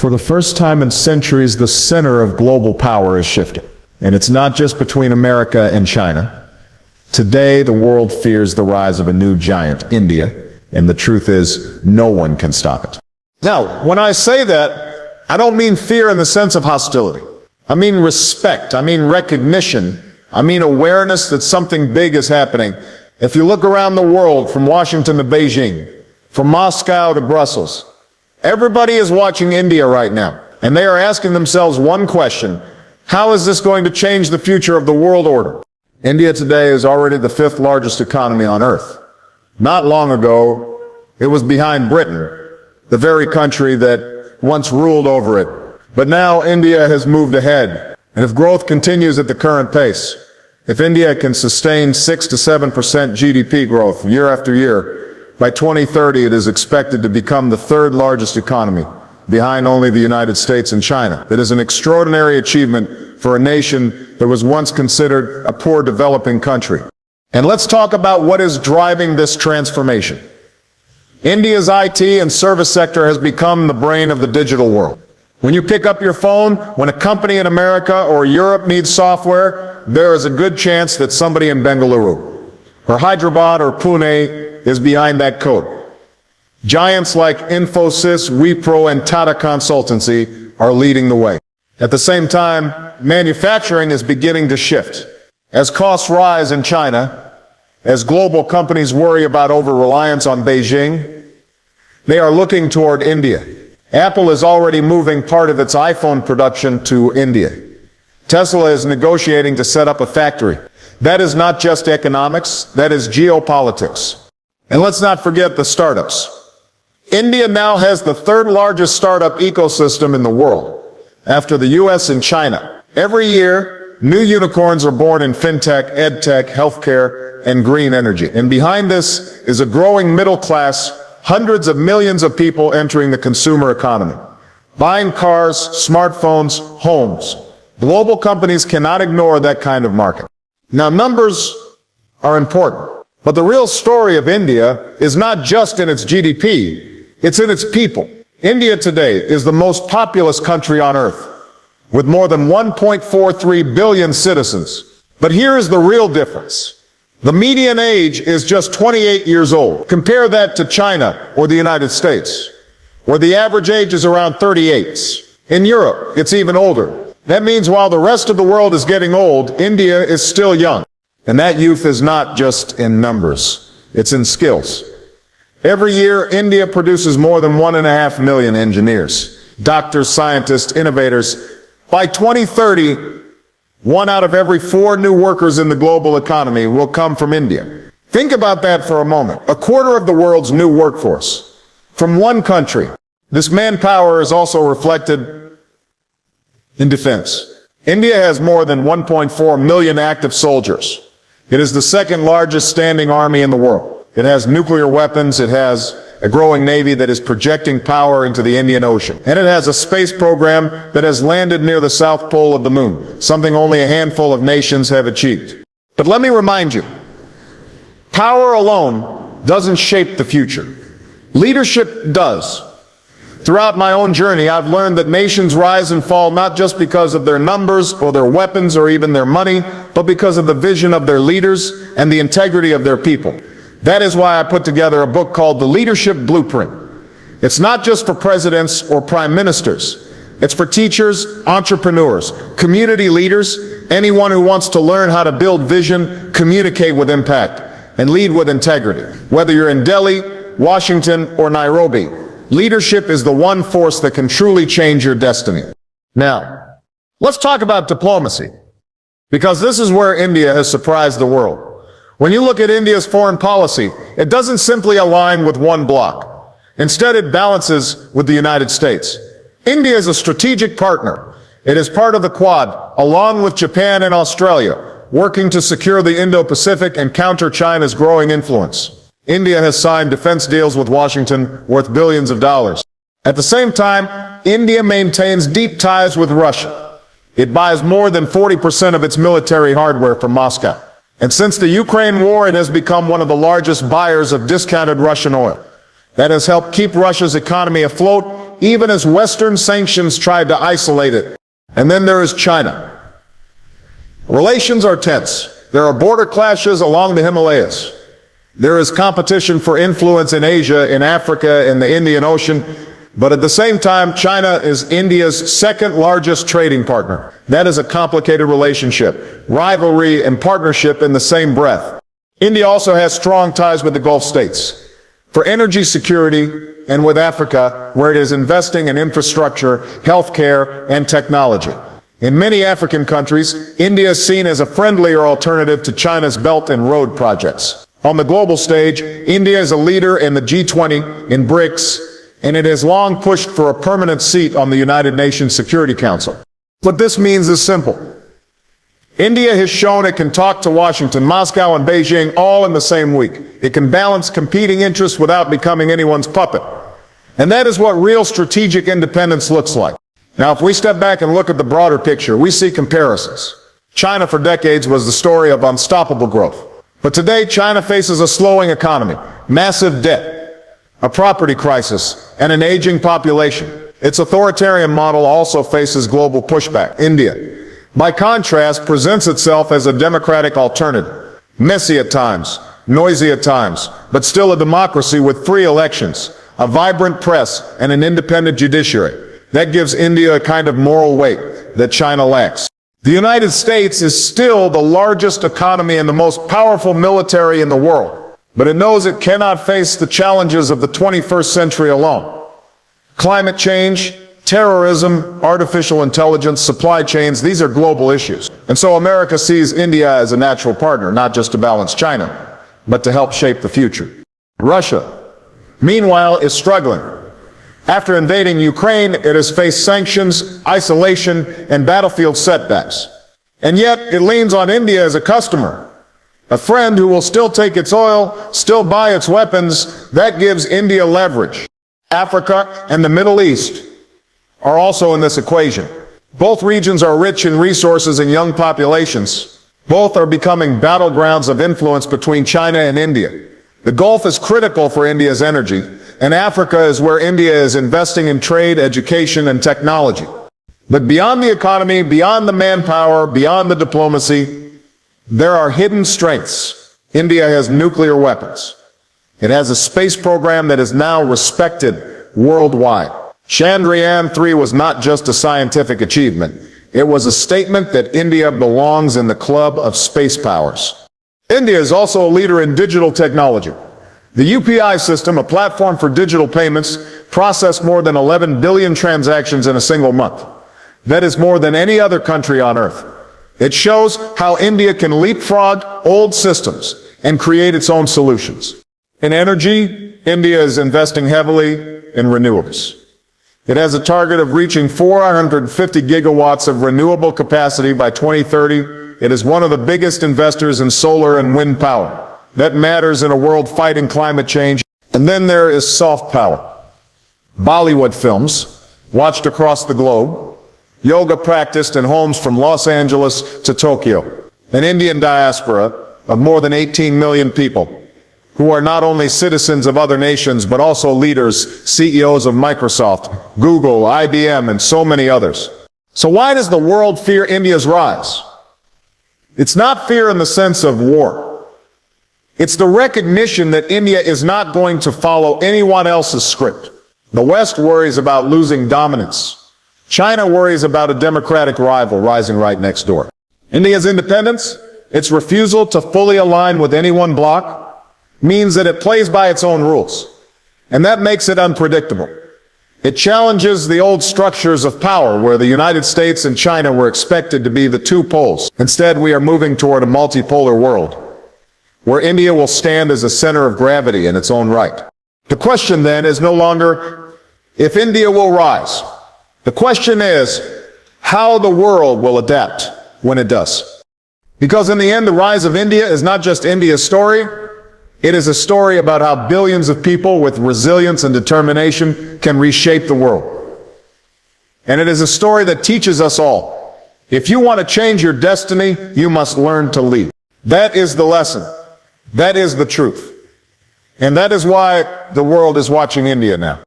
For the first time in centuries, the center of global power is shifting. And it's not just between America and China. Today, the world fears the rise of a new giant, India, and the truth is, no one can stop it. Now, when I say that, I don't mean fear in the sense of hostility. I mean respect. I mean recognition. I mean awareness that something big is happening. If you look around the world, from Washington to Beijing, from Moscow to Brussels, everybody is watching India right now, and they are asking themselves one question: how is this going to change the future of the world order? India today is already the 5th largest economy on earth. Not long ago, it was behind Britain, the very country that once ruled over it. But now India has moved ahead, and if growth continues at the current pace, if India can sustain 6 to 7% GDP growth year after year, by 2030 it is expected to become the 3rd largest economy, behind only the United States and China. That is an extraordinary achievement for a nation that was once considered a poor developing country. And let's talk about what is driving this transformation. India's IT and service sector has become the brain of the digital world. When you pick up your phone, when a company in America or Europe needs software, there is a good chance that somebody in Bengaluru, or Hyderabad or Pune is behind that code. Giants like Infosys, Wipro, and Tata Consultancy are leading the way. At the same time, manufacturing is beginning to shift. As costs rise in China, as global companies worry about over-reliance on Beijing, they are looking toward India. Apple is already moving part of its iPhone production to India. Tesla is negotiating to set up a factory. That is not just economics, that is geopolitics. And let's not forget the startups. India now has the 3rd largest startup ecosystem in the world, after the US and China. Every year, new unicorns are born in fintech, edtech, healthcare, and green energy. And behind this is a growing middle class, hundreds of millions of people entering the consumer economy, buying cars, smartphones, homes. Global companies cannot ignore that kind of market. Now, numbers are important, but the real story of India is not just in its GDP, it's in its people. India today is the most populous country on earth, with more than 1.43 billion citizens. But here is the real difference. The median age is just 28 years old. Compare that to China or the United States, where the average age is around 38. In Europe, it's even older. That means while the rest of the world is getting old, India is still young. And that youth is not just in numbers, it's in skills. Every year, India produces more than 1.5 million engineers, doctors, scientists, innovators. By 2030, 1 out of every 4 new workers in the global economy will come from India. Think about that for a moment. A quarter of the world's new workforce from one country. This manpower is also reflected in defense. India has more than 1.4 million active soldiers. It is the 2nd largest standing army in the world. It has nuclear weapons, it has a growing navy that is projecting power into the Indian Ocean. And it has a space program that has landed near the South Pole of the moon, something only a handful of nations have achieved. But let me remind you, power alone doesn't shape the future. Leadership does. Throughout my own journey, I've learned that nations rise and fall not just because of their numbers or their weapons or even their money, but because of the vision of their leaders and the integrity of their people. That is why I put together a book called The Leadership Blueprint. It's not just for presidents or prime ministers. It's for teachers, entrepreneurs, community leaders, anyone who wants to learn how to build vision, communicate with impact, and lead with integrity. Whether you're in Delhi, Washington, or Nairobi, leadership is the one force that can truly change your destiny. Now, let's talk about diplomacy, because this is where India has surprised the world. When you look at India's foreign policy, it doesn't simply align with one bloc. Instead, it balances with the United States. India is a strategic partner. It is part of the Quad, along with Japan and Australia, working to secure the Indo-Pacific and counter China's growing influence. India has signed defense deals with Washington worth billions of dollars. At the same time, India maintains deep ties with Russia. It buys more than 40% of its military hardware from Moscow. And since the Ukraine war, it has become one of the largest buyers of discounted Russian oil. That has helped keep Russia's economy afloat even as Western sanctions tried to isolate it. And then there is China. Relations are tense. There are border clashes along the Himalayas. There is competition for influence in Asia, in Africa, in the Indian Ocean. But at the same time, China is India's second largest trading partner. That is a complicated relationship, rivalry and partnership in the same breath. India also has strong ties with the Gulf states for energy security and with Africa, where it is investing in infrastructure, healthcare, and technology. In many African countries, India is seen as a friendlier alternative to China's Belt and Road projects. On the global stage, India is a leader in the G20, in BRICS, and it has long pushed for a permanent seat on the United Nations Security Council. What this means is simple. India has shown it can talk to Washington, Moscow, and Beijing all in the same week. It can balance competing interests without becoming anyone's puppet. And that is what real strategic independence looks like. Now, if we step back and look at the broader picture, we see comparisons. China for decades was the story of unstoppable growth. But today, China faces a slowing economy, massive debt, a property crisis, and an aging population. Its authoritarian model also faces global pushback. India, by contrast, presents itself as a democratic alternative. Messy at times, noisy at times, but still a democracy with free elections, a vibrant press, and an independent judiciary. That gives India a kind of moral weight that China lacks. The United States is still the largest economy and the most powerful military in the world, but it knows it cannot face the challenges of the 21st century alone. Climate change, terrorism, artificial intelligence, supply chains, these are global issues. And so America sees India as a natural partner, not just to balance China, but to help shape the future. Russia, meanwhile, is struggling. After invading Ukraine, it has faced sanctions, isolation, and battlefield setbacks. And yet, it leans on India as a customer, a friend who will still take its oil, still buy its weapons. That gives India leverage. Africa and the Middle East are also in this equation. Both regions are rich in resources and young populations. Both are becoming battlegrounds of influence between China and India. The Gulf is critical for India's energy, and Africa is where India is investing in trade, education, and technology. But beyond the economy, beyond the manpower, beyond the diplomacy, there are hidden strengths. India has nuclear weapons. It has a space program that is now respected worldwide. Chandrayaan-3 was not just a scientific achievement. It was a statement that India belongs in the club of space powers. India is also a leader in digital technology. The UPI system, a platform for digital payments, processed more than 11 billion transactions in a single month. That is more than any other country on earth. It shows how India can leapfrog old systems and create its own solutions. In energy, India is investing heavily in renewables. It has a target of reaching 450 gigawatts of renewable capacity by 2030. It is one of the biggest investors in solar and wind power. That matters in a world fighting climate change. And then there is soft power. Bollywood films, watched across the globe, yoga practiced in homes from Los Angeles to Tokyo, an Indian diaspora of more than 18 million people, who are not only citizens of other nations, but also leaders, CEOs of Microsoft, Google, IBM, and so many others. So why does the world fear India's rise? It's not fear in the sense of war. It's the recognition that India is not going to follow anyone else's script. The West worries about losing dominance. China worries about a democratic rival rising right next door. India's independence, its refusal to fully align with any one bloc, means that it plays by its own rules. And that makes it unpredictable. It challenges the old structures of power where the United States and China were expected to be the two poles. Instead, we are moving toward a multipolar world, where India will stand as a center of gravity in its own right. The question then is no longer if India will rise. The question is how the world will adapt when it does. Because in the end, the rise of India is not just India's story. It is a story about how billions of people with resilience and determination can reshape the world. And it is a story that teaches us all. If you want to change your destiny, you must learn to lead. That is the lesson. That is the truth. And that is why the world is watching India now.